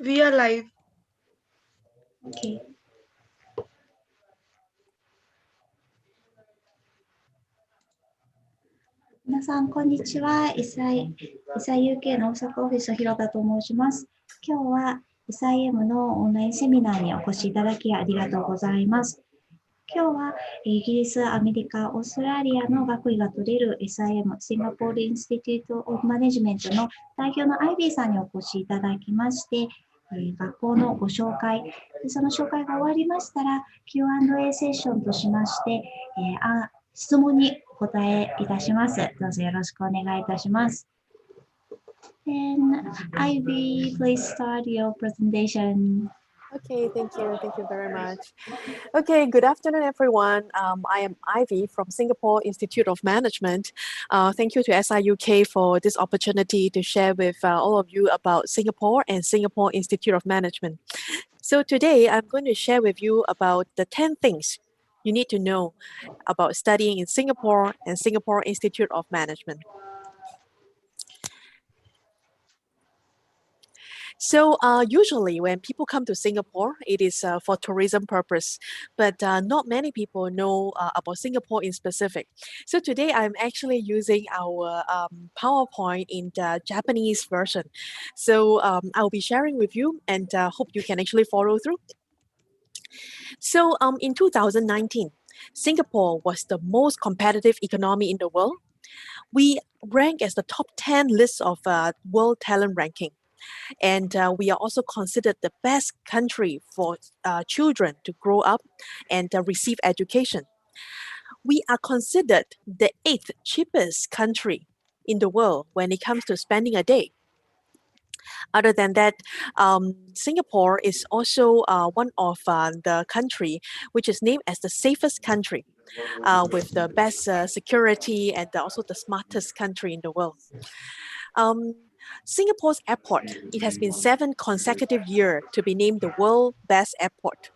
We are live. Okay. 皆さん、こんにちは。SIUK の大阪オフィス広田と申します。今日は SIM のオンラインセミナーにお越しいただきありがとうございます。今日はイギリス、アメリカ、オーストラリアの学位が取れる SIM、シンガポールインスティテュート・オブ・マネジメントの代表のアイビーさんにお越しいただきまして、学校のご紹介、その紹介が終わりましたら Q&A セッションとしまして、質問にお答えいたします。どうぞよろしくお願いいたします。And Ivy, please start your presentation. Okay, thank you. Thank you very much. Okay, good afternoon, everyone. I am Ivy from Singapore Institute of Management. Thank you to SIUK for this opportunity to share with all of you about Singapore and Singapore Institute of Management. So today, I'm going to share with you about the 10 things you need to know about studying in Singapore and Singapore Institute of Management. So usually when people come to Singapore, it is for tourism purpose, but not many people know about Singapore in specific. So today I'm actually using our PowerPoint in the Japanese version. So I'll be sharing with you and hope you can actually follow through. So in 2019, Singapore was the most competitive economy in the world. We rank as the top 10 list of world talent ranking. And we are also considered the best country for children to grow up and receive education. We are considered the 8th cheapest country in the world when it comes to spending a day. Other than that, Singapore is also one of the country which is named as the safest country with the best security and also the smartest country in the world. Singapore's airport, it has been 7 consecutive years to be named the world's best airport.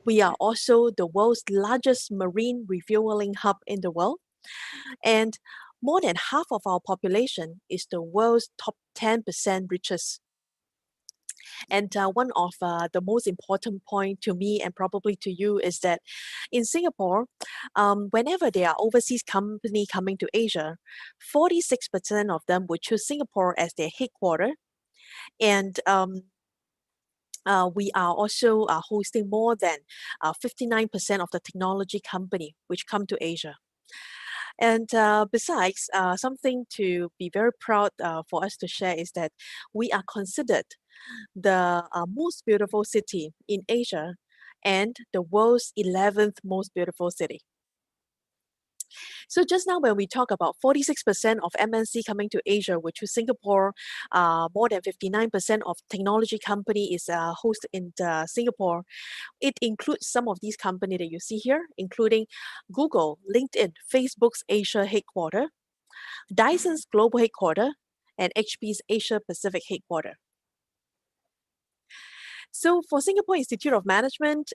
We are also the world's largest marine refueling hub in the world. And more than half of our population is the world's top 10% richest. And one of the most important point to me and probably to you is that in Singapore, whenever there are overseas company coming to Asia, 46% of them would choose Singapore as their headquarters. And we are also hosting more than 59% of the technology company which come to Asia. And besides, something to be very proud for us to share is that we are considered the most beautiful city in Asia and the world's 11th most beautiful city. So just now when we talk about 46% of MNC coming to Asia, which is Singapore, more than 59% of technology company is hosted in Singapore. It includes some of these companies that you see here, including Google, LinkedIn, Facebook's Asia headquarters, Dyson's global headquarters, and HP's Asia Pacific headquarters. So for Singapore Institute of Management,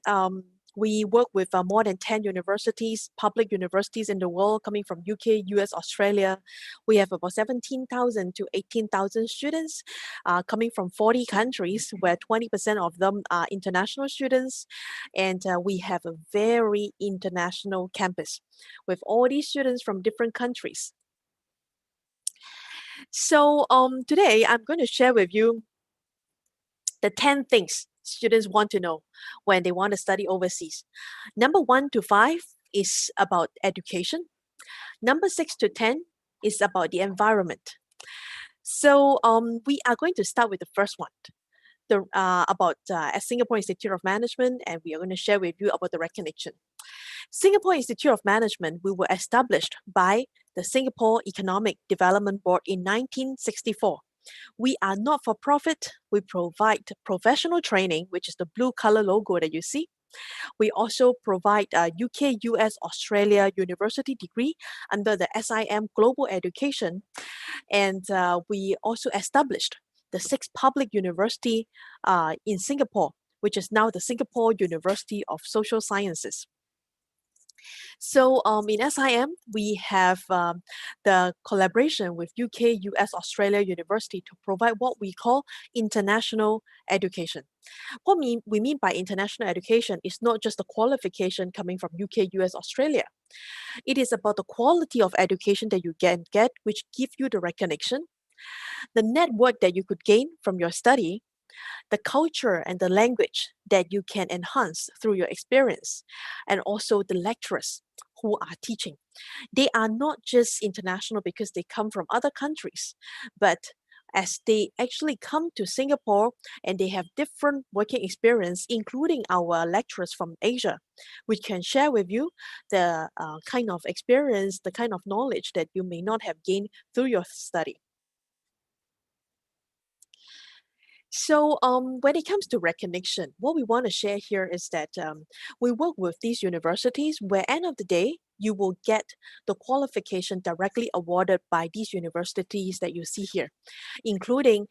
we work with more than 10 universities, public universities in the world coming from UK, US, Australia. We have about 17,000 to 18,000 students coming from 40 countries, where 20% of them are international students. And we have a very international campus with all these students from different countries. So today I'm going to share with you the 10 things students want to know when they want to study overseas. Number 1 to 5 is about education. Number 6 to 10 is about the environment. So we are going to start with the first one, about Singapore Institute of Management, and we are going to share with you about the recognition. Singapore Institute of Management, we were established by the Singapore Economic Development Board in 1964. We are not for profit. We provide professional training, which is the blue color logo that you see. We also provide a UK, US, Australia university degree under the SIM Global Education. And we also established the 6th public university in Singapore, which is now the Singapore University of Social Sciences. So in SIM, we have the collaboration with UK, US, Australia University to provide what we call international education. What we mean by international education is not just the qualification coming from UK, US, Australia. It is about the quality of education that you can get, which give you the recognition, the network that you could gain from your study, the culture and the language that you can enhance through your experience, and also the lecturers who are teaching. They are not just international because they come from other countries, but as they actually come to Singapore and they have different working experience, including our lecturers from Asia, we can share with you the kind of experience, the kind of knowledge that you may not have gained through your study. So when it comes to recognition, what we want to share here is that we work with these universities where end of the day, you will get the qualification directly awarded by these universities that you see here, including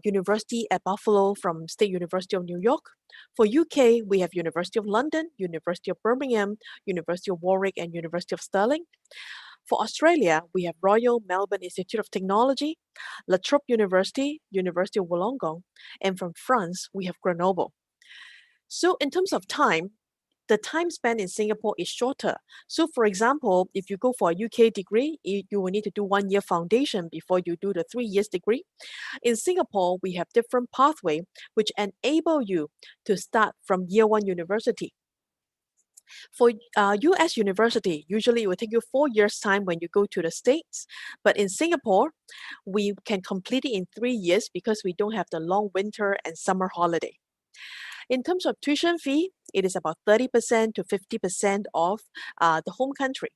University at Buffalo from State University of New York. For UK, we have University of London, University of Birmingham, University of Warwick, and University of Stirling. For Australia, we have Royal Melbourne Institute of Technology, La Trobe University, University of Wollongong, and from France, we have Grenoble. So in terms of time, the time spent in Singapore is shorter. So for example, if you go for a UK degree, you will need to do 1 year foundation before you do the 3 years degree. In Singapore, we have different pathway which enable you to start from year 1 university. For US university, usually it will take you 4 years time when you go to the States. But in Singapore, we can complete it in 3 years because we don't have the long winter and summer holiday. In terms of tuition fee, it is about 30% to 50% of the home country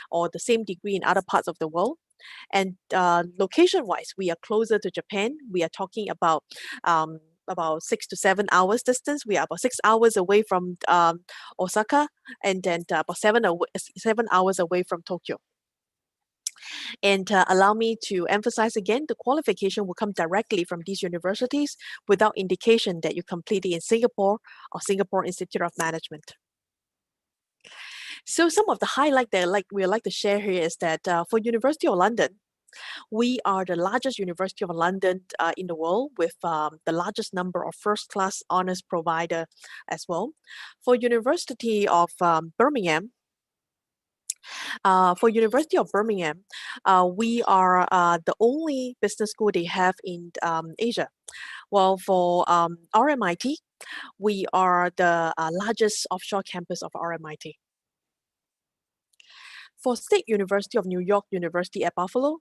or the same degree in other parts of the world. And location-wise, we are closer to Japan. We are talking about 6 to 7 hours distance. We are about 6 hours away from Osaka, and then about 7 hours away from Tokyo. And allow me to emphasize again, the qualification will come directly from these universities without indication that you completed in Singapore or Singapore Institute of Management. So some of the highlight that we would like to share here is that for University of London, we are the largest University of London in the world with the largest number of first-class honors provider as well. For University of Birmingham, we are the only business school they have in Asia. Well, for RMIT, we are the largest offshore campus of RMIT. For State University of New York, University at Buffalo,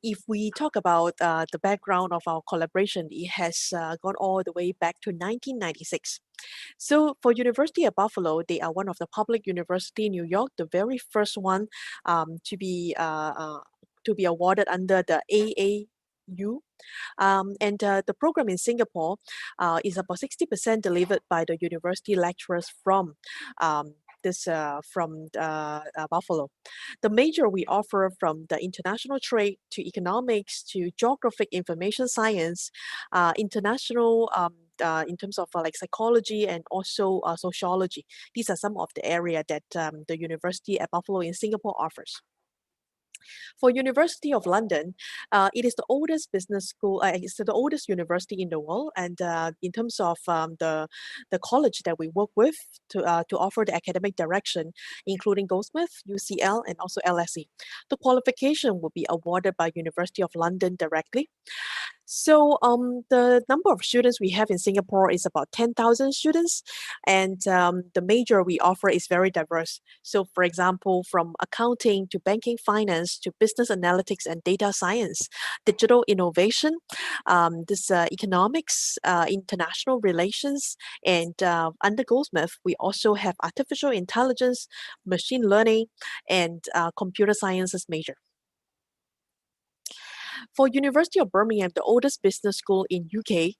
if we talk about the background of our collaboration, it has gone all the way back to 1996. So for University at Buffalo, they are one of the public university in New York, the very first one to be awarded under the AAU. And the program in Singapore is about 60% delivered by the university lecturers from Buffalo. The major we offer from the international trade to economics to geographic information science, international in terms of like psychology and also sociology. These are some of the area that the University at Buffalo in Singapore offers. For University of London, it is the oldest business school, it's the oldest university in the world. And in terms of the college that we work with to offer the academic direction, including Goldsmith, UCL, and also LSE. The qualification will be awarded by University of London directly. So the number of students we have in Singapore is about 10,000 students, and the major we offer is very diverse. So for example, from accounting to banking finance to business analytics and data science, digital innovation, economics, international relations, and under Goldsmith, we also have artificial intelligence, machine learning, and computer sciences major. For University of Birmingham, the oldest business school in UK,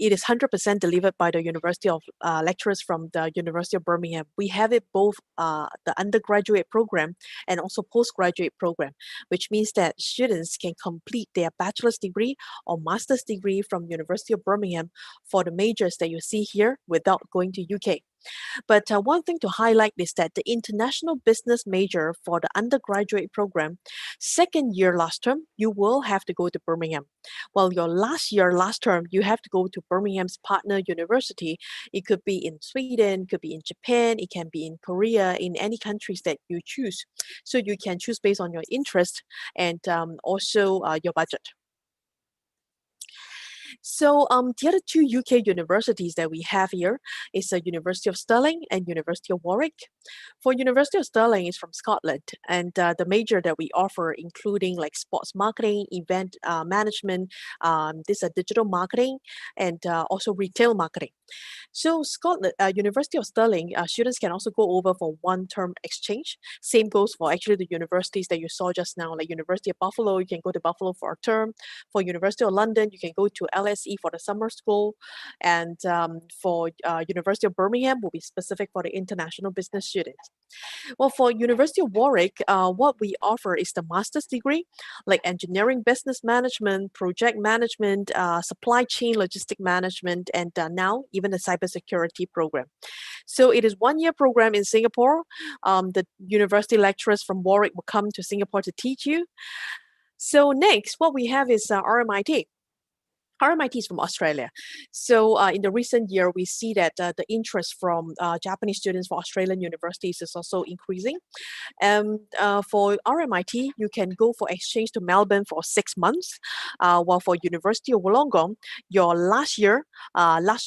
it is 100% delivered by the University of lecturers from the University of Birmingham. We have it both the undergraduate program and also postgraduate program, which means that students can complete their bachelor's degree or master's degree from University of Birmingham for the majors that you see here without going to UK. But one thing to highlight is that the international business major for the undergraduate program, second year last term, you will have to go to Birmingham. While your last term, you have to go to Birmingham's partner university. It could be in Sweden, could be in Japan, it can be in Korea, in any countries that you choose. So you can choose based on your interest and also your budget. So the other two UK universities that we have here is the University of Stirling and University of Warwick. For University of Stirling is from Scotland, and the major that we offer including like sports marketing, event management, this is digital marketing, and also retail marketing. So Scotland, University of Stirling, students can also go over for one-term exchange. Same goes for actually the universities that you saw just now, like University of Buffalo, you can go to Buffalo for a term. For University of London, you can go to LSE for the summer school. And for University of Birmingham will be specific for the international business students. Well, for University of Warwick, what we offer is the master's degree, like engineering, business management, project management, supply chain, logistic management, and now even the cybersecurity program. So it is 1-year program in Singapore. The university lecturers from Warwick will come to Singapore to teach you. So next, what we have is RMIT. RMIT is from Australia. So in the recent year, we see that the interest from Japanese students for Australian universities is also increasing. For RMIT, you can go for exchange to Melbourne for 6 months, while for University of Wollongong, your last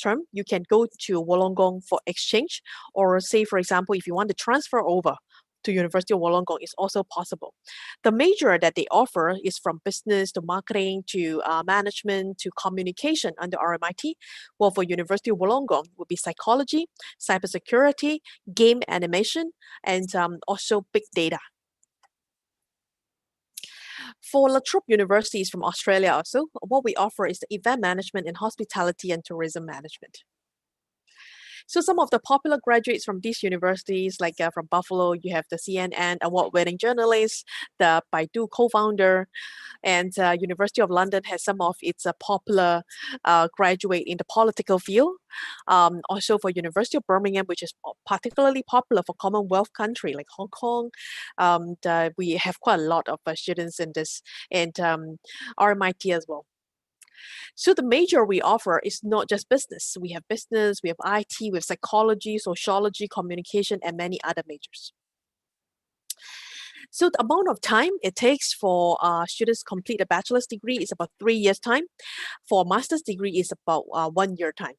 term, you can go to Wollongong for exchange, or say, for example, if you want to transfer over to University of Wollongong is also possible. The major that they offer is from business to marketing to management to communication under RMIT. Well, for University of Wollongong would be psychology, cybersecurity, game animation, and also big data. For La Trobe universities from Australia also, what we offer is the event management and hospitality and tourism management. So some of the popular graduates from these universities, like from Buffalo, you have the CNN award-winning journalist, the Baidu co-founder, and University of London has some of its popular graduate in the political field. Also for University of Birmingham, which is particularly popular for Commonwealth country like Hong Kong, we have quite a lot of students in this, and RMIT as well. So the major we offer is not just business. We have business, we have IT, we have psychology, sociology, communication, and many other majors. So the amount of time it takes for students to complete a bachelor's degree is about 3 years' time. For a master's degree is about 1 year time.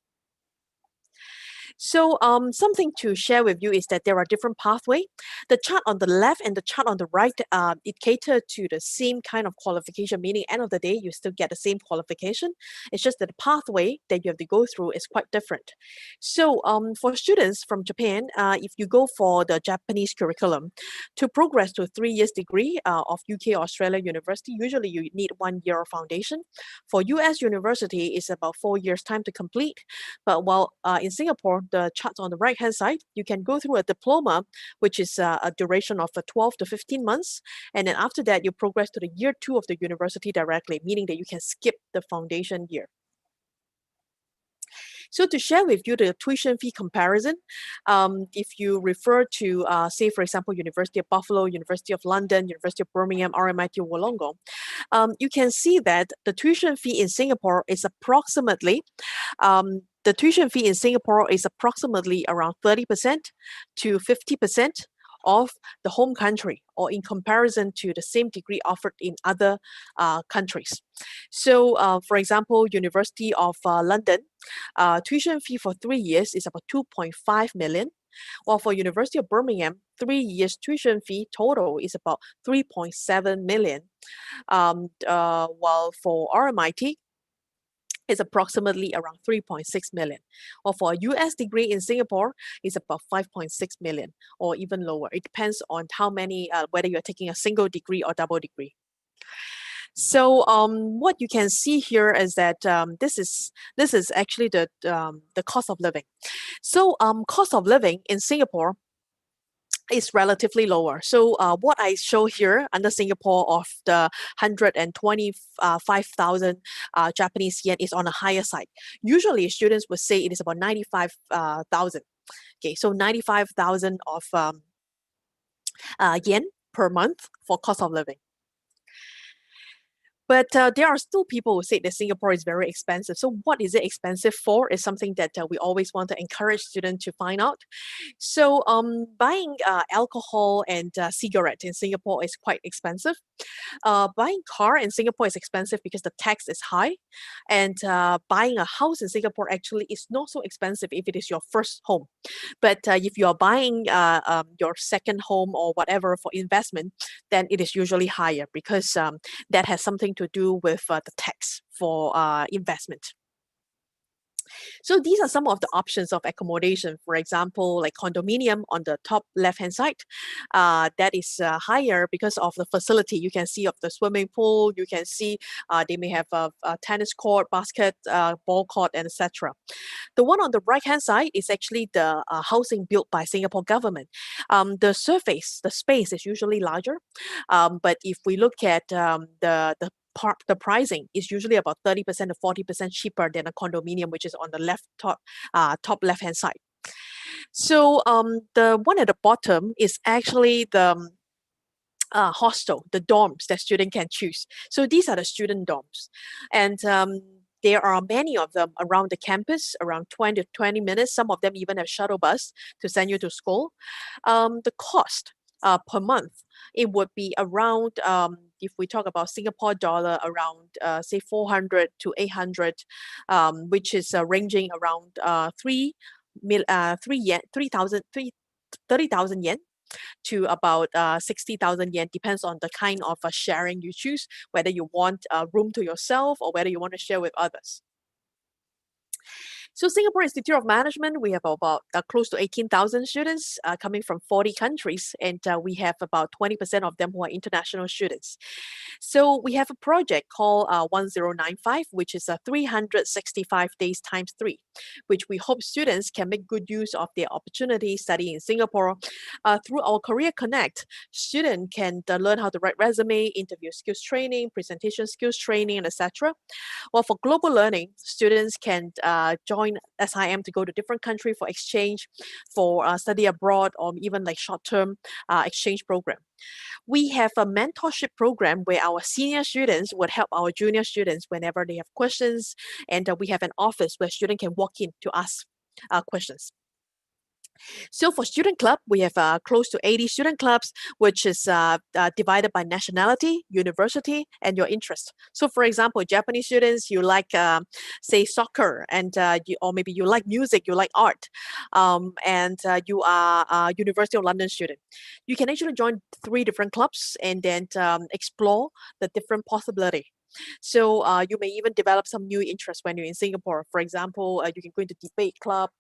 So something to share with you is that there are different pathways. The chart on the left and the chart on the right, it cater to the same kind of qualification, meaning end of the day, you still get the same qualification. It's just that the pathway that you have to go through is quite different. So for students from Japan, if you go for the Japanese curriculum, to progress to a 3 years degree of UK or Australia university, usually you need 1 year of foundation. For US university, it's about 4 years time to complete. But while in Singapore, the chart on the right hand side, you can go through a diploma, which is a duration of 12 to 15 months. And then after that, you progress to the year 2 of the university directly, meaning that you can skip the foundation year. So to share with you the tuition fee comparison, if you refer to, say, for example, University of Buffalo, University of London, University of Birmingham, RMIT Wollongong, you can see that the tuition fee in Singapore is approximately around 30% to 50% of the home country, or in comparison to the same degree offered in other countries. So, for example, University of London, tuition fee for 3 years is about 2.5 million, while for University of Birmingham, 3 years tuition fee total is about 3.7 million, while for RMIT, is approximately around 3.6 million. Or for a US degree in Singapore, it's about 5.6 million or even lower. It depends on how many, whether you're taking a single degree or double degree. So what you can see here is that this is actually the cost of living. So cost of living in Singapore is relatively lower. So what I show here under Singapore of the 125,000 Japanese yen is on the higher side. Usually students would say it is about 95,000. Okay, so 95,000 of yen per month for cost of living. But there are still people who say that Singapore is very expensive. So what is it expensive for is something that we always want to encourage students to find out. So buying alcohol and cigarette in Singapore is quite expensive. Buying car in Singapore is expensive because the tax is high. And buying a house in Singapore actually is not so expensive if it is your first home. But if you are buying your second home or whatever for investment, then it is usually higher because that has something to do with the tax for investment. So these are some of the options of accommodation. For example, like condominium on the top left-hand side, that is higher because of the facility. You can see of the swimming pool. You can see they may have a tennis court, basket, ball court, and etc. The one on the right-hand side is actually the housing built by Singapore government. The surface, the space is usually larger, but if we look at the pricing is usually about 30% to 40% cheaper than a condominium, which is on the top left-hand side. So the one at the bottom is actually the hostel, the dorms that student can choose. So these are the student dorms. And there are many of them around the campus, around 20 to 20 minutes. Some of them even have shuttle bus to send you to school. The cost per month, it would be around, if we talk about Singapore dollar, around say 400 to 800, which is ranging around 30,000 yen to about 60,000 yen, depends on the kind of sharing you choose, whether you want a room to yourself or whether you want to share with others. So Singapore Institute of Management, we have about close to 18,000 students coming from 40 countries, and we have about 20% of them who are international students. So we have a project called 1095, which is 365 days times 3, which we hope students can make good use of their opportunity studying in Singapore. Through our Career Connect, students can learn how to write resume, interview skills training, presentation skills training, and etc. Well, for global learning, students can join SIM to go to different countries for exchange, for study abroad, or even like short-term exchange program. We have a mentorship program where our senior students would help our junior students whenever they have questions, and we have an office where students can walk in to ask questions. So for student club, we have close to 80 student clubs, which is divided by nationality, university, and your interest. So for example, Japanese students, you like, say, soccer, and or maybe you like music, you like art, and you are a University of London student. You can actually join 3 different clubs and then explore the different possibility. So you may even develop some new interests when you're in Singapore. For example, you can go into debate club,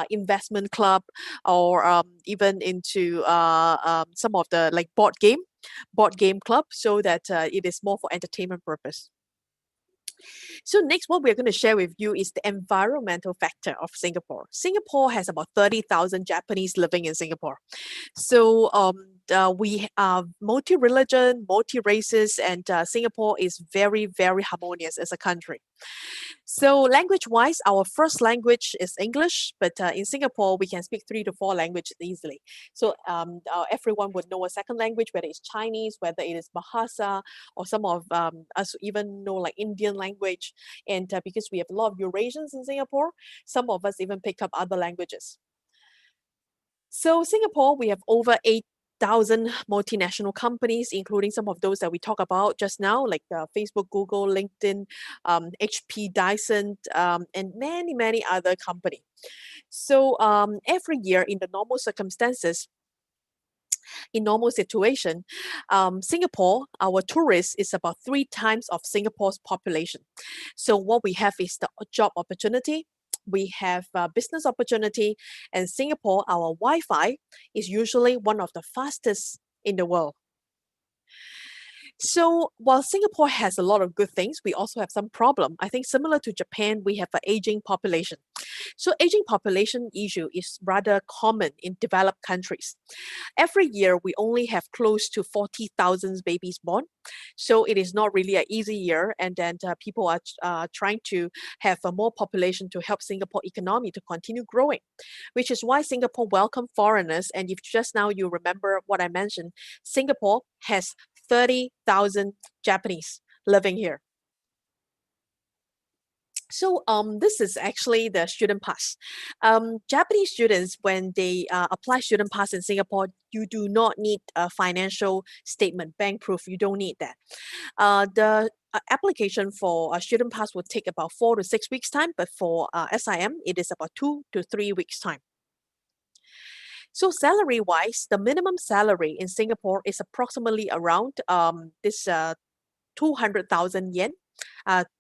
investment club, or even into some of the like board game club, so that it is more for entertainment purpose. So next, what we're going to share with you is the environmental factor of Singapore. Singapore has about 30,000 Japanese living in Singapore. So we are multi-religion, multi-races, and Singapore is very, very harmonious as a country. So language-wise, our first language is English, but in Singapore, we can speak 3 to 4 languages easily. So everyone would know a second language, whether it's Chinese, whether it is Bahasa, or some of us even know like Indian language. And because we have a lot of Eurasians in Singapore, some of us even pick up other languages. So Singapore, we have over 8,000 multinational companies, including some of those that we talk about just now, like Facebook, Google, LinkedIn, HP, Dyson, and many, many other companies. So every year in the normal circumstances, in normal situation, Singapore, our tourists is about 3 times of Singapore's population. So what we have is the job opportunity, we have business opportunity, and Singapore, our Wi-Fi is usually one of the fastest in the world. So while Singapore has a lot of good things, we also have some problem. I think similar to Japan, we have an aging population. So aging population issue is rather common in developed countries. Every year, we only have close to 40,000 babies born. So it is not really an easy year. And then people are trying to have a more population to help Singapore economy to continue growing, which is why Singapore welcome foreigners. And if just now you remember what I mentioned, Singapore has 30,000 Japanese living here. So this is actually the student pass. Japanese students, when they apply student pass in Singapore, you do not need a financial statement, bank proof. You don't need that. The application for a student pass would take about 4 to 6 weeks time, but for SIM, it is about 2 to 3 weeks time. So salary-wise, the minimum salary in Singapore is approximately around 200,000 yen.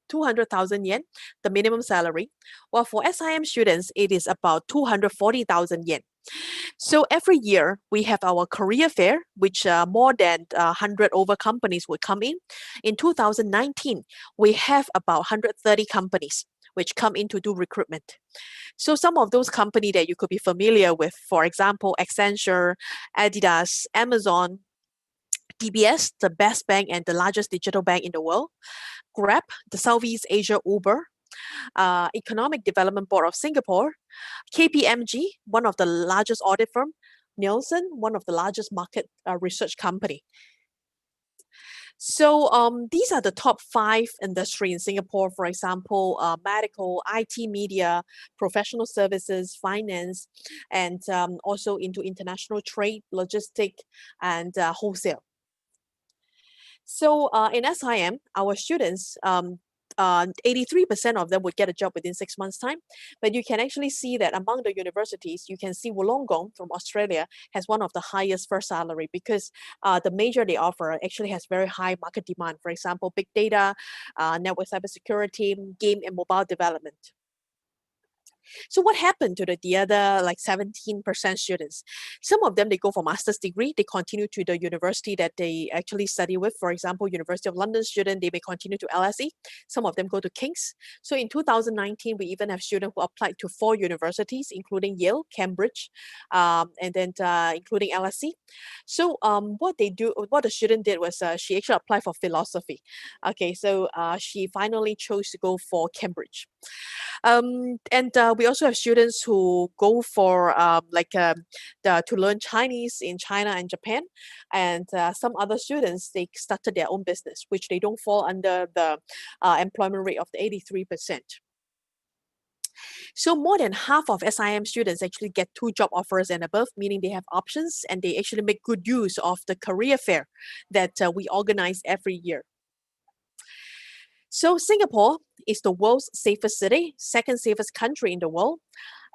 200,000 yen, the minimum salary. While for SIM students, it is about 240,000 yen. So every year we have our career fair, which more than 100 over companies would come in. In 2019, we have about 130 companies which come in to do recruitment. So some of those companies that you could be familiar with, for example, Accenture, Adidas, Amazon, DBS, the best bank and the largest digital bank in the world, Grab, the Southeast Asia Uber, Economic Development Board of Singapore, KPMG, one of the largest audit firm, Nielsen, one of the largest market research company. So these are the top 5 industries in Singapore, for example, medical, IT, media, professional services, finance, and also into international trade, logistics, and wholesale. So in SIM, our students, 83% of them would get a job within 6 months' time. But you can actually see that among the universities, you can see Wollongong from Australia has one of the highest first salary because the major they offer actually has very high market demand. For example, big data, network cybersecurity, game and mobile development. So what happened to the other like 17% students? Some of them, they go for master's degree. They continue to the university that they actually study with. For example, University of London student, they may continue to LSE. Some of them go to King's. So in 2019, we even have students who applied to 4 universities, including Yale, Cambridge, and then including LSE. So what the student did was she actually applied for philosophy. Okay, so she finally chose to go for Cambridge. And we also have students who go for to learn Chinese in China and Japan. And some other students, they started their own business, which they don't fall under the employment rate of the 83%. So more than half of SIM students actually get 2 job offers and above, meaning they have options and they actually make good use of the career fair that we organize every year. So Singapore is the world's safest city, second safest country in the world.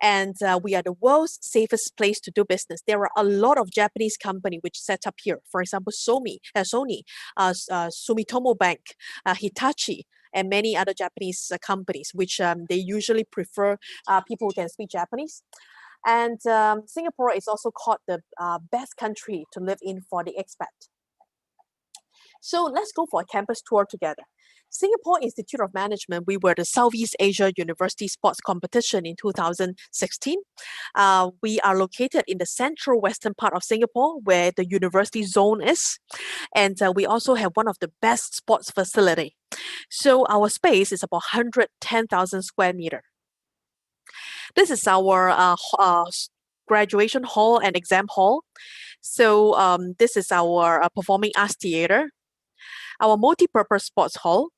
And we are the world's safest place to do business. There are a lot of Japanese companies which set up here. For example, Sony, Sumitomo Bank, Hitachi, and many other Japanese companies, which they usually prefer people who can speak Japanese. And Singapore is also called the best country to live in for the expat. So let's go for a campus tour together. Singapore Institute of Management, we were the Southeast Asia University Sports Competition in 2016. We are located in the central western part of Singapore where the university zone is. And we also have one of the best sports facility. So our space is about 110,000 square meter. This is our graduation hall and exam hall. So this is our performing arts theater, our multi-purpose sports hall,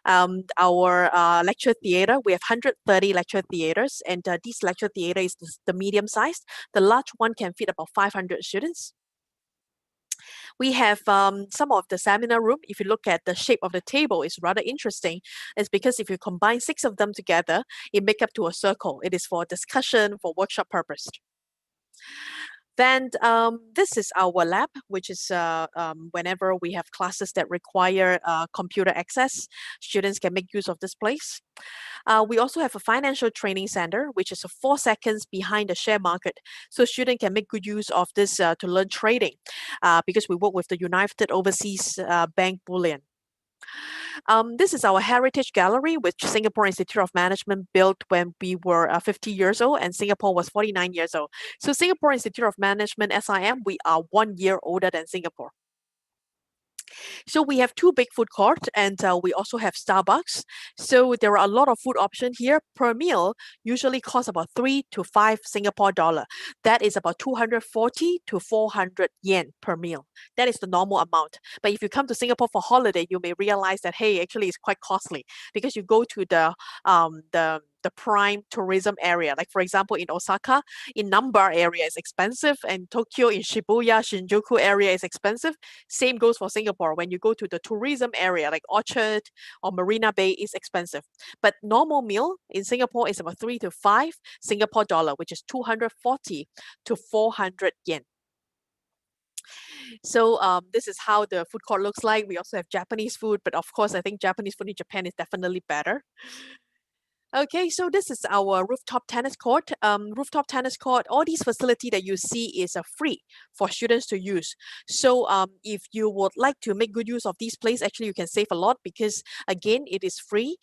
our lecture theater. We have 130 lecture theaters, and this lecture theater is the medium sized. The large one can fit about 500 students. We have some of the seminar room. If you look at the shape of the table, it's rather interesting. It's because if you combine 6 of them together, it makes up to a circle. It is for discussion, for workshop purpose. Then this is our lab, which is whenever we have classes that require computer access, students can make use of this place. We also have a financial training center, which is 4 seconds behind the share market. So students can make good use of this to learn trading because we work with the United Overseas Bank Bullion. This is our heritage gallery, which Singapore Institute of Management built when we were 50 years old and Singapore was 49 years old. So Singapore Institute of Management, SIM, we are 1 year older than Singapore. So we have 2 big food courts and we also have Starbucks. So there are a lot of food options here. Per meal usually costs about 3 to 5 Singapore dollar. That is about 240 to 400 yen per meal. That is the normal amount. But if you come to Singapore for holiday, you may realize that, hey, actually it's quite costly because you go to the prime tourism area. Like for example, in Osaka, in Namba area is expensive, and Tokyo in Shibuya, Shinjuku area is expensive. Same goes for Singapore. When you go to the tourism area like Orchard or Marina Bay, is expensive. But normal meal in Singapore is about 3 to 5 Singapore dollar, which is 240 to 400 yen. So this is how the food court looks like. We also have Japanese food, but of course, I think Japanese food in Japan is definitely better. Okay, so this is our rooftop tennis court. Rooftop tennis court, all these facilities that you see is free for students to use. So if you would like to make good use of these places, actually you can save a lot because again, it is free.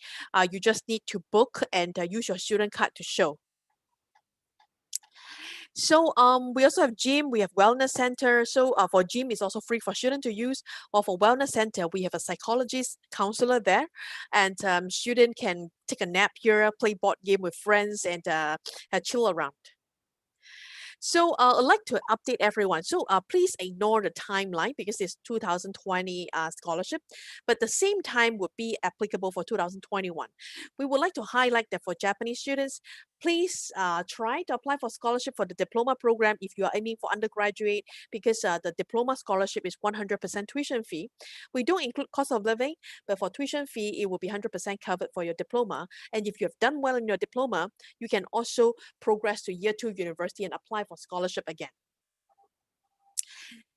You just need to book and use your student card to show. So we also have gym, we have wellness center. So for gym, it's also free for students to use. Or for wellness center, we have a psychologist, counselor there, and student can take a nap here, play board game with friends, and chill around. So I'd like to update everyone. So please ignore the timeline because it's 2020 scholarship, but the same time would be applicable for 2021. We would like to highlight that for Japanese students, please try to apply for scholarship for the diploma program if you are aiming for undergraduate, because the diploma scholarship is 100% tuition fee. We don't include cost of living, but for tuition fee, it will be 100% covered for your diploma. And if you have done well in your diploma, you can also progress to year 2 university and apply for scholarship again.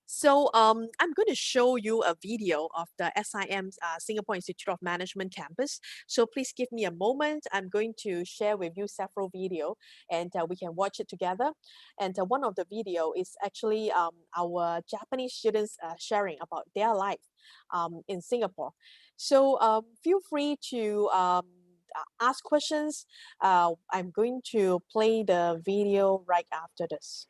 So I'm going to show you a video of the SIM's Singapore Institute of Management campus. So please give me a moment. I'm going to share with you several videos and we can watch it together. And one of the video is actually our Japanese students sharing about their life in Singapore. So feel free to ask questions. I'm going to play the video right after this.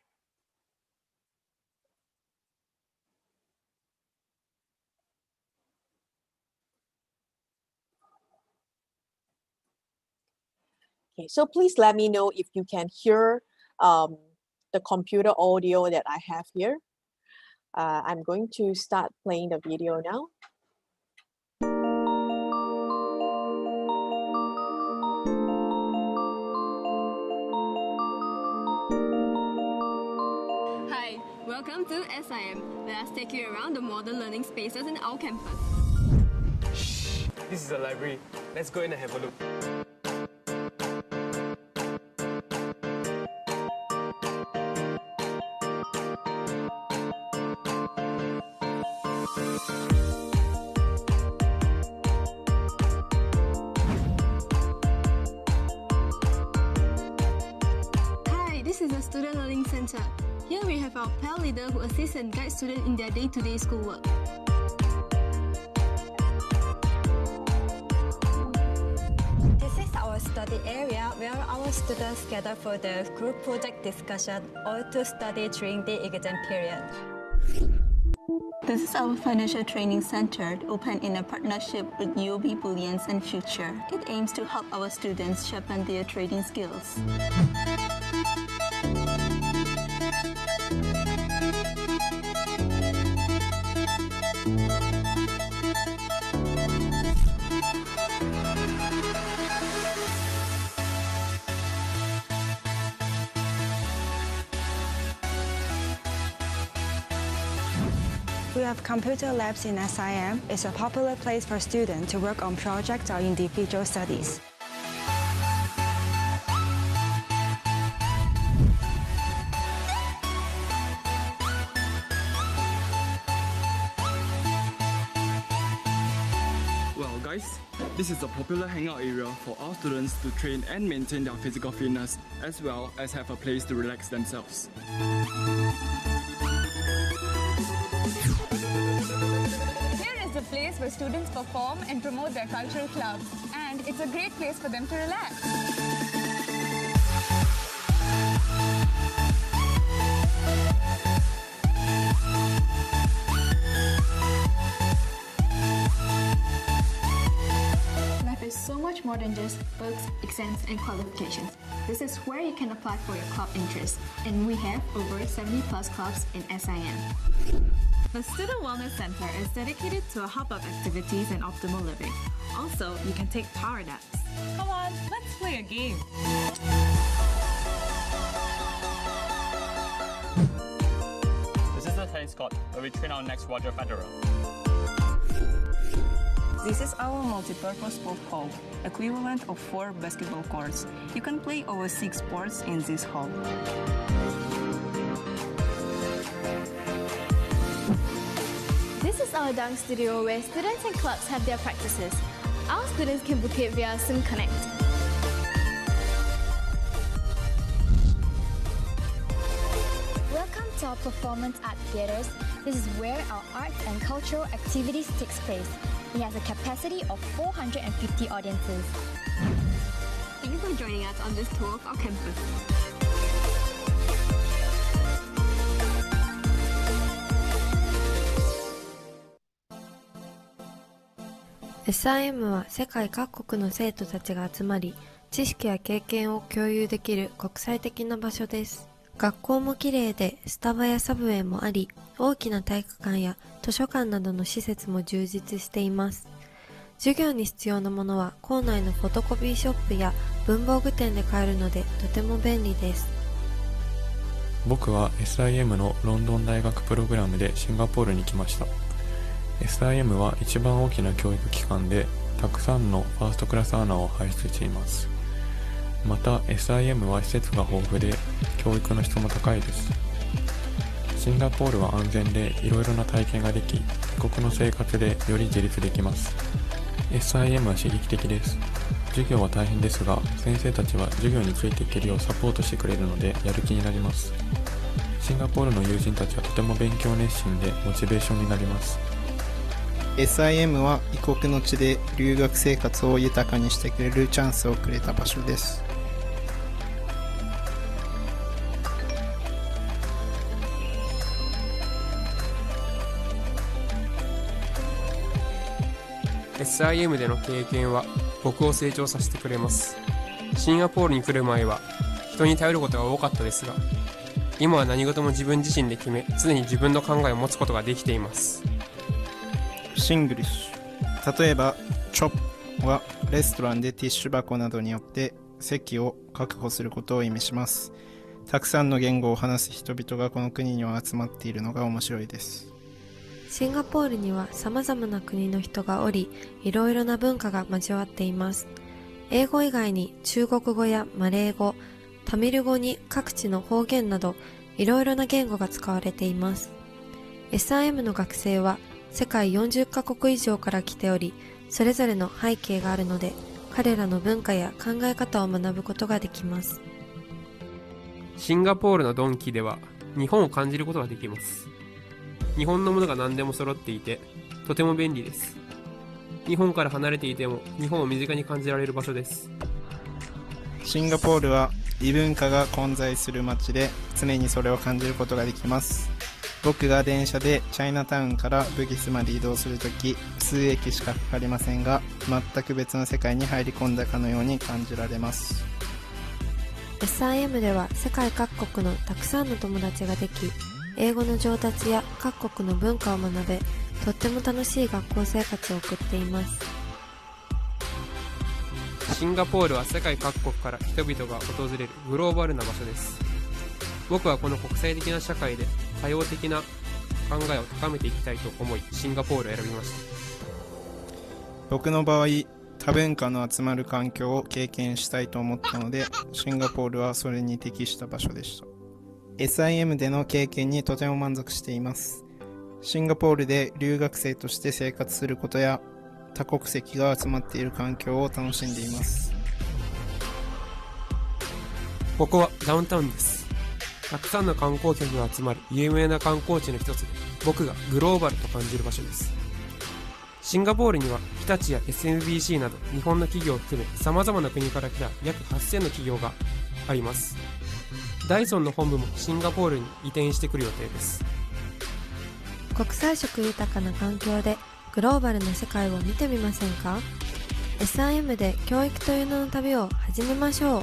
Okay, so please let me know if you can hear the computer audio that I have here. I'm going to start playing the video now. Hi, welcome to SIM. Let us take you around the modern learning spaces in our campus. Shh, this is the library. Let's go in and have a look. This is the Student Learning Center. Here we have our PAL leader who assists and guides students in their day-to-day schoolwork. This is our study area where our students gather for the group project discussion or to study during the exam period. This is our financial training center, open in a partnership with UOB Bullions and Future. It aims to help our students sharpen their trading skills. We have computer labs in SIM. It's a popular place for students to work on projects or individual studies. This is a popular hangout area for our students to train and maintain their physical fitness, as well as have a place to relax themselves. Here is a place where students perform and promote their cultural clubs, and it's a great place for them to relax. Life is so much more than just books, exams, and qualifications. This is where you can apply for your club interest, and we have over 70 plus clubs in SIM. The Student Wellness Center is dedicated to a hub of activities and optimal living. Also, you can take power naps. Come on, let's play a game. This is the tennis court where we train our next Roger Federer. This is our multi-purpose sport hall, equivalent of 4 basketball courts. You can play over 6 sports in this hall. This is our dance studio where students and clubs have their practices. Our students can book it via Sim Connect. Welcome to our performance art theatres. This is where our arts and cultural activities takes place. It has a capacity of 450 audiences. Thank you for joining us on this tour of our campus. SIM は世界各国の生徒たちが集まり、知識や経験を共有できる国際的な場所です。学校も綺麗で、スタバやサブウェイもあり、大きな体育館や図書館などの施設も充実しています。授業に必要なものは校内のフォトコピーショップや文房具店で買えるのでとても便利です。僕は SIM のロンドン大学プログラムでシンガポールに来ました。SIM は一番大きな教育機関で、たくさんのファーストクラスアナを輩出しています。また SIM は施設が豊富で、教育の質も高いです。シンガポールは安全でいろいろな体験ができ、異国の生活でより自立できます。SIM は刺激的です。授業は大変ですが、先生たちは授業についていけるようサポートしてくれるのでやる気になります。シンガポールの友人たちはとても勉強熱心でモチベーションになります。SIM は異国の地で留学生活を豊かにしてくれるチャンスをくれた場所です。SIM での経験は僕を成長させてくれます。シンガポールに来る前は人に頼ることが多かったですが、今は何事も自分自身で決め、常に自分の考えを持つことができています。シングリッシュ。例えば、チョップはレストランでティッシュ箱などによって席を確保することを意味します。たくさんの言語を話す人々がこの国には集まっているのが面白いです。シンガポールには様々な国の人がおり、いろいろな文化が交わっています。英語以外に中国語やマレー語、タミル語に各地の方言など、いろいろな言語が使われています。SIM の学生は世界40カ国以上から来ており、それぞれの背景があるので、彼らの文化や考え方を学ぶことができます。シンガポールのドンキでは日本を感じることができます。日本のものが何でも揃っていて、とても便利です。日本から離れていても日本を身近に感じられる場所です。シンガポールは異文化が混在する街で、常にそれを感じることができます。僕が電車でチャイナタウンからブギスまで移動するとき、数駅しかかかりませんが、全く別の世界に入り込んだかのように感じられます。SIM では世界各国のたくさんの友達ができ、英語の上達や各国の文化を学べ、とっても楽しい学校生活を送っています。シンガポールは世界各国から人々が訪れるグローバルな場所です。僕はこの国際的な社会で多様的な考えを高めていきたいと思い、シンガポールを選びました。僕の場合、多文化の集まる環境を経験したいと思ったので、シンガポールはそれに適した場所でした。SIM での経験にとても満足しています。シンガポールで留学生として生活することや、多国籍が集まっている環境を楽しんでいます。ここはダウンタウンです。たくさんの観光客が集まる有名な観光地の一つで、僕がグローバルと感じる場所です。シンガポールには日立や SMBC など日本の企業を含め様々な国から来た約8000の企業があります。ダイソンの本部もシンガポールに移転してくる予定です。国際色豊かな環境でグローバルな世界を見てみませんか？ SIM で教育という名の旅を始めましょう。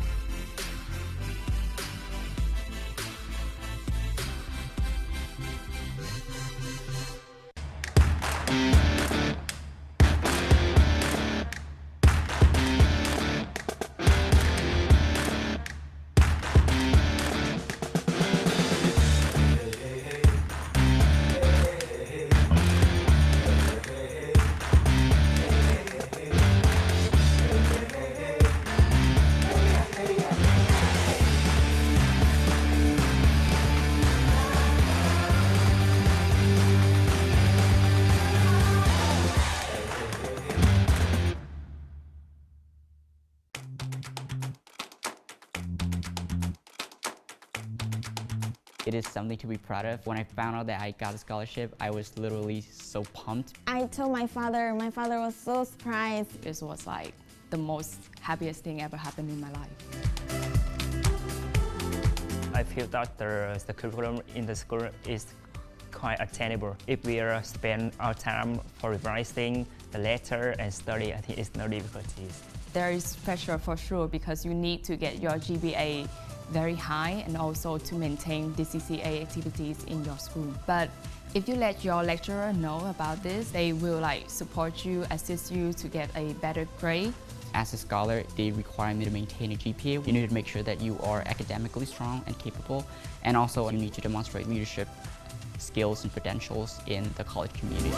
It is something to be proud of. When I found out that I got a scholarship, I was literally so pumped. I told my father was so surprised. It was like the most happiest thing ever happened in my life. I feel that the curriculum in the school is quite attainable. If we spend our time for revising the letter and study, I think it's no difficulties. There is pressure for sure because you need to get your GPA very high and also to maintain the CCA activities in your school. But if you let your lecturer know about this, they will support you, assist you to get a better grade. As a scholar, they require me to maintain a GPA. You need to make sure that you are academically strong and capable, and also you need to demonstrate leadership skills and credentials in the college community.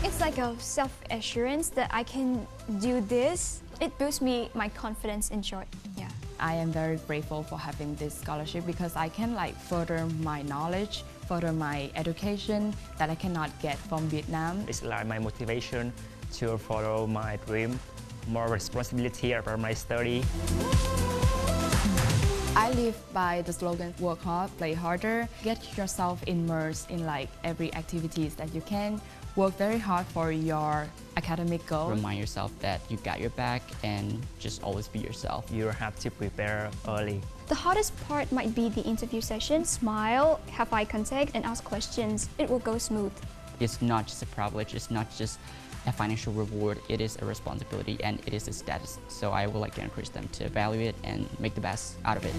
It's like a self-assurance that I can do this. It boosts my confidence in short. Yeah. I am very grateful for having this scholarship because I can further my knowledge, further my education that I cannot get from Vietnam. It's like my motivation to follow my dream, more responsibility about my study. I live by the slogan, work hard, play harder. Get yourself immersed in every activities that you can. Work very hard for your academic goal. Remind yourself that you got your back and just always be yourself. You have to prepare early. The hardest part might be the interview session. Smile, have eye contact, and ask questions. It will go smooth. It's not just a privilege, it's not just a financial reward, it is a responsibility and it is a status. So I would like to encourage them to value it and make the best out of it.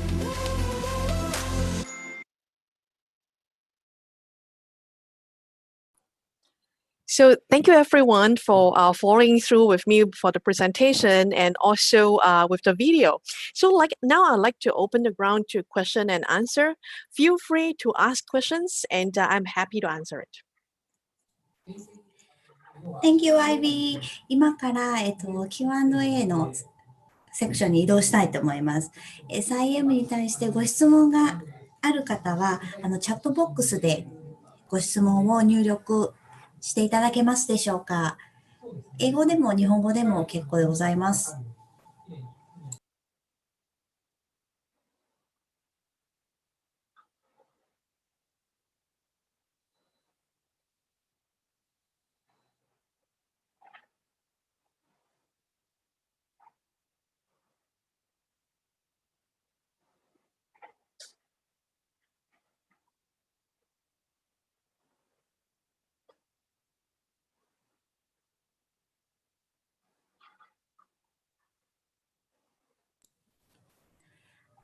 So thank you everyone for following through with me for the presentation and also with the video. So now I'd like to open the ground to question and answer. Feel free to ask questions and I'm happy to answer it. Thank you, Ivy. 今から、Q&A のセクションに移動したいと思います。SIM に対してご質問がある方は、チャットボックスでご質問を入力していただけますでしょうか。英語でも日本語でも結構でございます。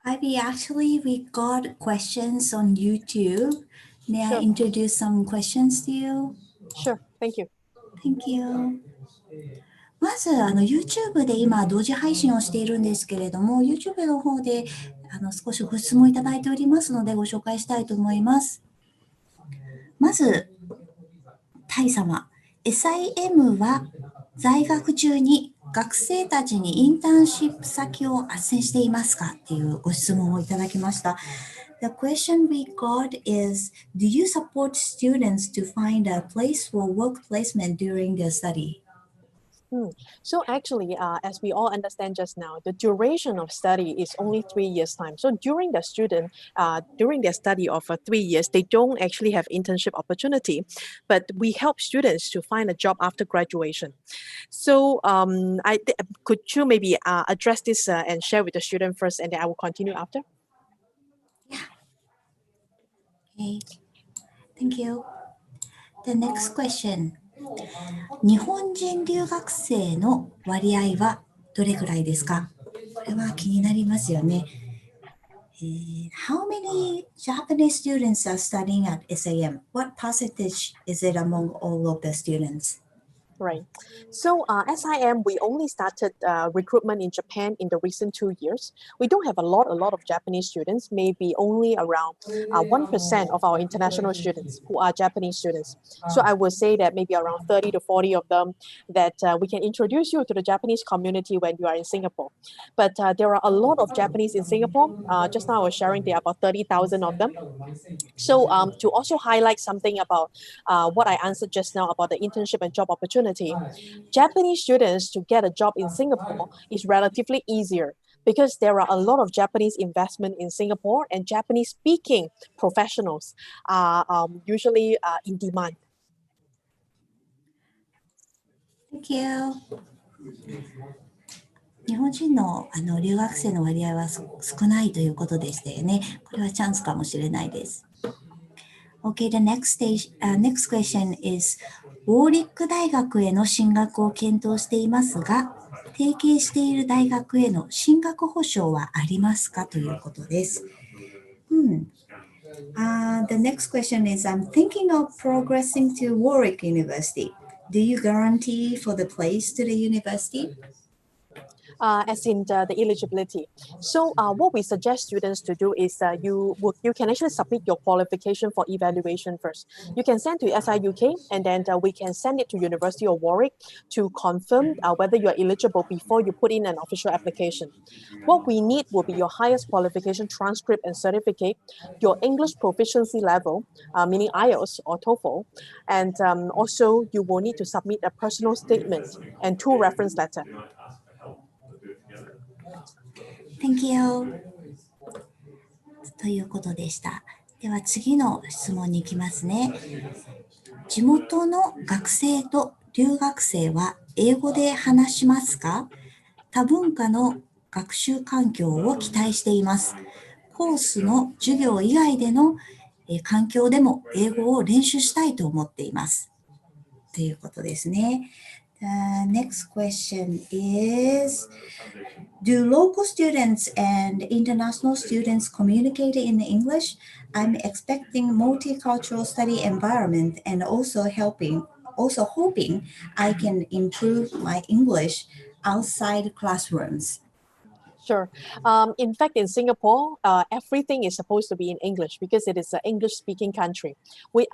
Ivy, actually, we got questions on YouTube. May I introduce some questions to you? Sure, thank you. Thank you. まず、YouTube で今、同時配信をしているんですけれども、YouTube の方で少しご質問いただいておりますので、ご紹介したいと思います。まず、タイ様、SIM は在学中に学生たちにインターンシップ先を斡旋していますかっていうご質問をいただきました。The question we got is, do you support students to find a place for work placement during their study? So actually, as we all understand just now, the duration of study is only 3 years time. So during the student, during their study of 3 years, they don't actually have internship opportunity, but we help students to find a job after graduation. So could you maybe address this and share with the student first, and then I will continue after? Okay, thank you. The next question. 日本人留学生の割合はどれくらいですか？これは気になりますよね。How many Japanese students are studying at SIM? What percentage is it among all of the students? Right. So SIM, we only started recruitment in Japan in the recent 2 years. We don't have a lot of Japanese students, maybe only around 1% of our international students who are Japanese students. So I would say that maybe around 30 to 40 of them that we can introduce you to the Japanese community when you are in Singapore. But there are a lot of Japanese in Singapore. Just now I was sharing there are about 30,000 of them. So to also highlight something about what I answered just now about the internship and job opportunity, Japanese students to get a job in Singapore is relatively easier because there are a lot of Japanese investment in Singapore and Japanese speaking professionals are usually in demand. Thank you. 日本人の留学生の割合は少ないということでしたよね。これはチャンスかもしれないです。Okay, the next question is ウォーリック大学への進学を検討していますが、提携している大学への進学保証はありますかということです。The next question is I'm thinking of progressing to Warwick University. Do you guarantee for the place to the university? As in the eligibility. So what we suggest students to do is you can actually submit your qualification for evaluation first. You can send to SIUK and then we can send it to University of Warwick to confirm whether you are eligible before you put in an official application. What we need will be your highest qualification transcript and certificate, your English proficiency level, meaning IELTS or TOEFL, and also you will need to submit a personal statement and 2 reference letters. Thank you. ということでした。では次の質問に行きますね。地元の学生と留学生は英語で話しますか？多文化の学習環境を期待しています。コースの授業以外での環境でも英語を練習したいと思っています。ということですね。The next question is, do local students and international students communicate in English? I'm expecting multicultural study environment and also hoping I can improve my English outside classrooms. Sure. In fact, in Singapore, everything is supposed to be in English because it is an English-speaking country.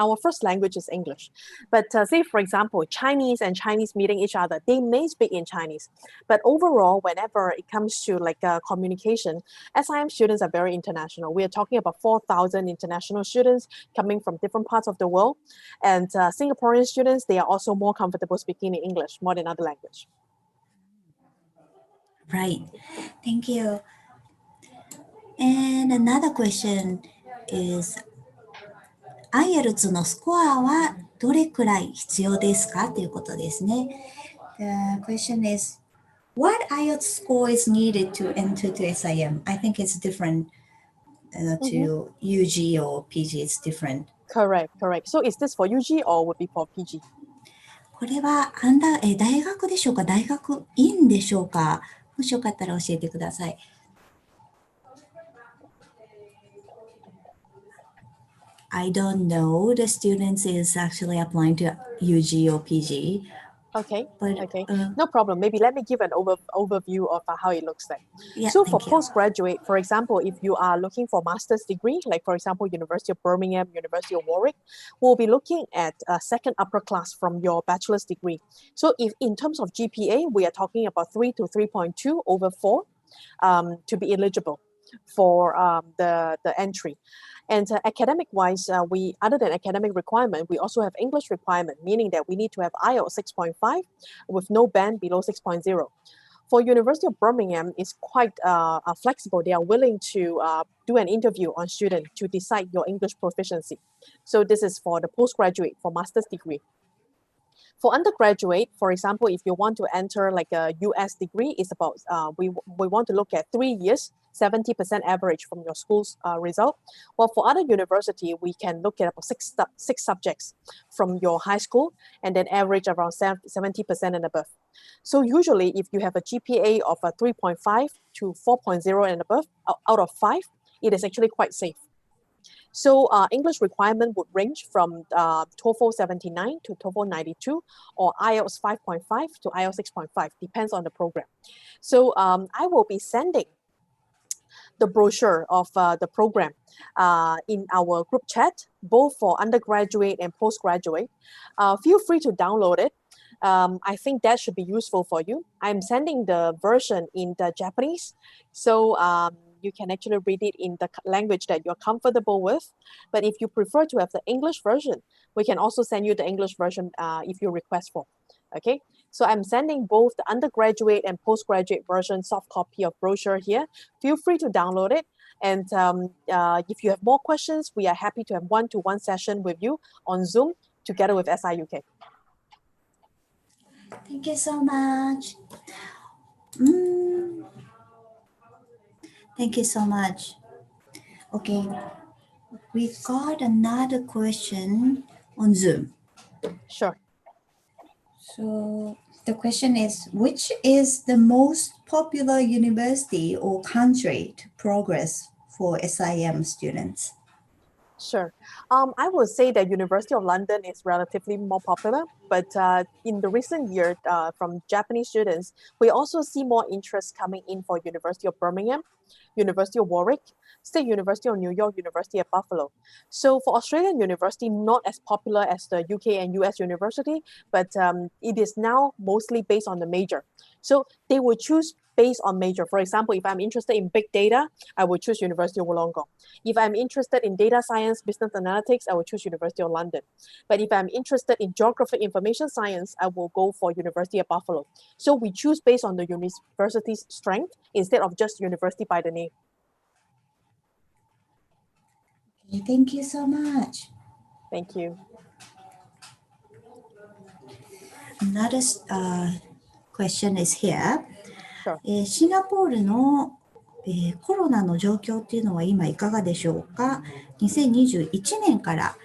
Our first language is English. But say, for example, Chinese and Chinese meeting each other, they may speak in Chinese. But overall, whenever it comes to communication, SIM students are very international. We are talking about 4,000 international students coming from different parts of the world. And Singaporean students, they are also more comfortable speaking in English more than other language. Right. Thank you. And another question is, IELTS のスコアはどれくらい必要ですかということですね。The question is, what IELTS score is needed to enter to SIM? I think it's different to UG or PG. It's different. Correct. So is this for UG or would be for PG? これは大学でしょうか？大学院でしょうか？もしよかったら教えてください。I don't know. The students is actually applying to UG or PG. Okay. No problem. Maybe let me give an overview of how it looks like. Yeah, so for postgraduate, for example, if you are looking for master's degree, like for example, University of Birmingham, University of Warwick, we'll be looking at a second upper class from your bachelor's degree. So if in terms of GPA, we are talking about 3 to 3.2 over 4 to be eligible. for the entry. And academic-wise, other than academic requirement, we also have English requirement, meaning that we need to have IELTS 6.5 with no band below 6.0. For University of Birmingham, it's quite flexible. They are willing to do an interview on student to decide your English proficiency. So this is for the postgraduate, for master's degree. For undergraduate, for example, if you want to enter like a US degree, it's about, we want to look at 3 years, 70% average from your school's result. Well, for other university, we can look at about six subjects from your high school and then average around 70% and above. So usually if you have a GPA of a 3.5 to 4.0 and above, out of 5, it is actually quite safe. So English requirement would range from TOEFL 79 to TOEFL 92 or IELTS 5.5 to IELTS 6.5, depends on the program. So I will be sending the brochure of the program in our group chat, both for undergraduate and postgraduate. Feel free to download it. I think that should be useful for you. I'm sending the version in the Japanese, so you can actually read it in the language that you're comfortable with. But if you prefer to have the English version, we can also send you the English version if you request for. Okay, so I'm sending both the undergraduate and postgraduate version soft copy of brochure here. Feel free to download it. And if you have more questions, we are happy to have one-to-one session with you on Zoom together with SIUK. Thank you so much. Thank you so much. Okay, we got another question on Zoom. Sure. So the question is, which is the most popular university or country to progress for SIM students? Sure. I would say that University of London is relatively more popular, but in the recent year, from Japanese students, we also see more interest coming in for University of Birmingham, University of Warwick, State University of New York, University of Buffalo. So for Australian university, not as popular as the UK and US university, but it is now mostly based on the major. So they will choose based on major. For example, if I'm interested in big data, I will choose University of Wollongong. If I'm interested in data science, business analytics, I will choose University of London. But if I'm interested in geography information science, I will go for University of Buffalo. So we choose based on the university's strength instead of just university by the name. Okay, thank you so much. Thank you. Another question is here. Sure. シンガポールの、コロナの状況っていうのは今いかがでしょうか。2021年から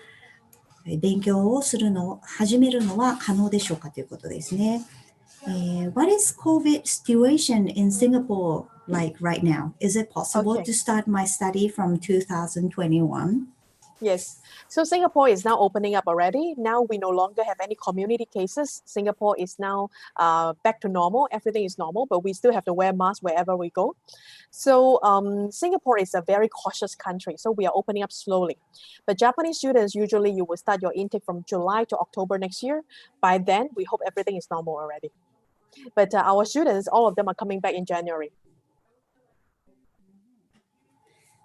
勉強を始めるのは可能でしょうかということですね。What is COVID situation in Singapore like right now? Is it possible to start my study from 2021? Yes. So Singapore is now opening up already. Now we no longer have any community cases. Singapore is now back to normal. Everything is normal, but we still have to wear masks wherever we go. So Singapore is a very cautious country. So we are opening up slowly. But Japanese students, usually you will start your intake from July to October next year. By then, we hope everything is normal already. But our students, all of them are coming back in January.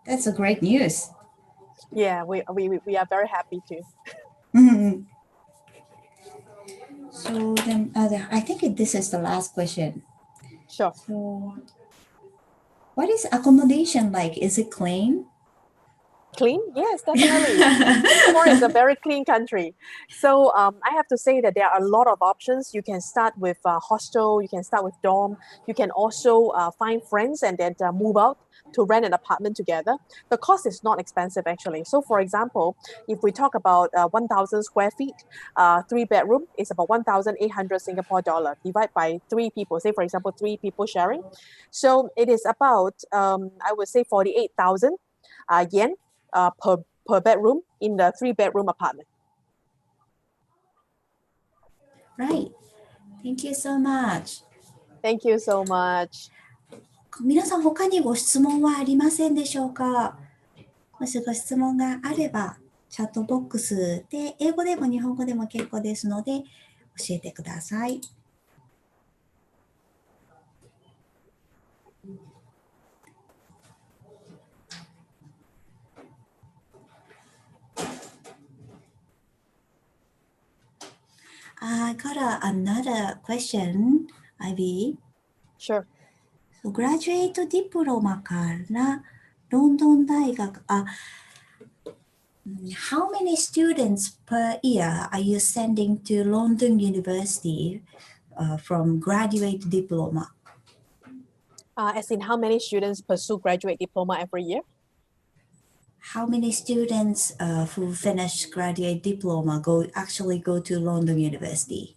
That's a great news. Yeah, we are very happy too. So then I think this is the last question. Sure. So what is accommodation like? Is it clean? Clean? Yes, definitely. Singapore is a very clean country. So I have to say that there are a lot of options. You can start with hostel, you can start with dorm, you can also find friends and then move out to rent an apartment together. The cost is not expensive actually. So for example, if we talk about 1,000 square feet, 3-bedroom is about 1,800 Singapore dollar. Divide by 3 people, say for example 3 people sharing. So it is about I would say 48,000 yen per bedroom in the 3-bedroom apartment. Right. Thank you so much. Thank you so much. 皆さん他にご質問はありませんでしょうか。もしご質問があればチャットボックスで英語でも日本語でも結構ですので教えてください。another question, Ivy. Sure. So, graduate diploma からロンドン大学、How many students per year are you sending to London University from graduate diploma? As in how many students pursue graduate diploma every year? How many students who finish graduate diploma actually go to London University?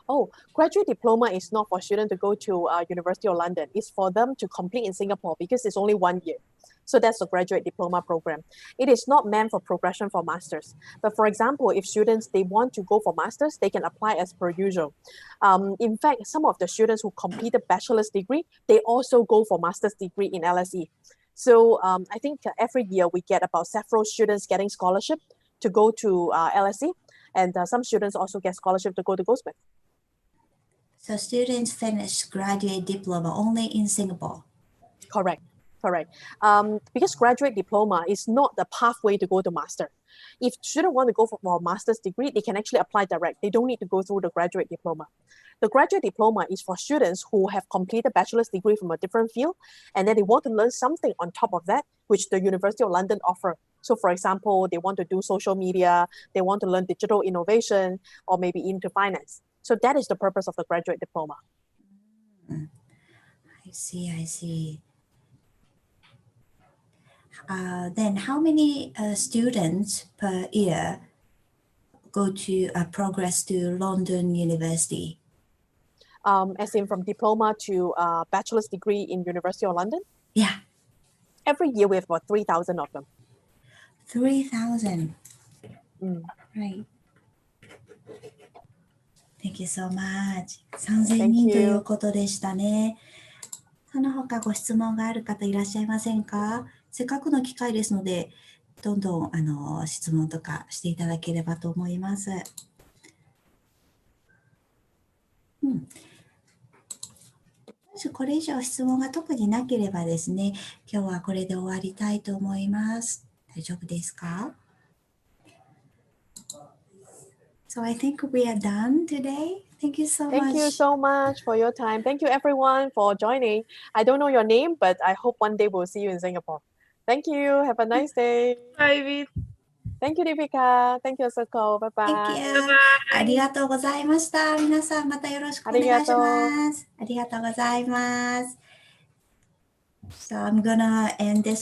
Oh, graduate diploma is not for students to go to University of London. It's for them to complete in Singapore because it's only 1 year. So that's the graduate diploma program. It is not meant for progression for masters. But for example, if students, they want to go for masters, they can apply as per usual. In fact, some of the students who completed bachelor's degree, they also go for master's degree in LSE. So I think every year we get about several students getting scholarship to go to LSE, and some students also get scholarship to go to Goldsmith. So students finish graduate diploma only in Singapore? Correct. Because graduate diploma is not the pathway to go to master. If students want to go for a master's degree, they can actually apply direct. They don't need to go through the graduate diploma. The graduate diploma is for students who have completed bachelor's degree from a different field, and then they want to learn something on top of that, which the University of London offer. So for example, they want to do social media, they want to learn digital innovation, or maybe into finance. So that is the purpose of the graduate diploma. I see. Then how many students per year go to progress to London University? As in from diploma to bachelor's degree in University of London? Yeah. Every year we have about 3,000 of them. 3,000. Right. Thank you so much. 3,000人ということでしたね。その他ご質問がある方いらっしゃいませんか？せっかくの機会ですので、どんどん質問とかしていただければと思います。もしこれ以上質問が特になければですね、今日はこれで終わりたいと思います。大丈夫ですか？ So I think we are done today. Thank you so much. Thank you so much for your time. Thank you everyone for joining. I don't know your name, but I hope one day we'll see you in Singapore. Thank you. Have a nice day. Bye. Thank you, Deepika. Thank you, Asako. Bye bye. Thank you. ありがとうございました。皆さんまたよろしくお願いします。ありがとうございます。So I'm gonna end this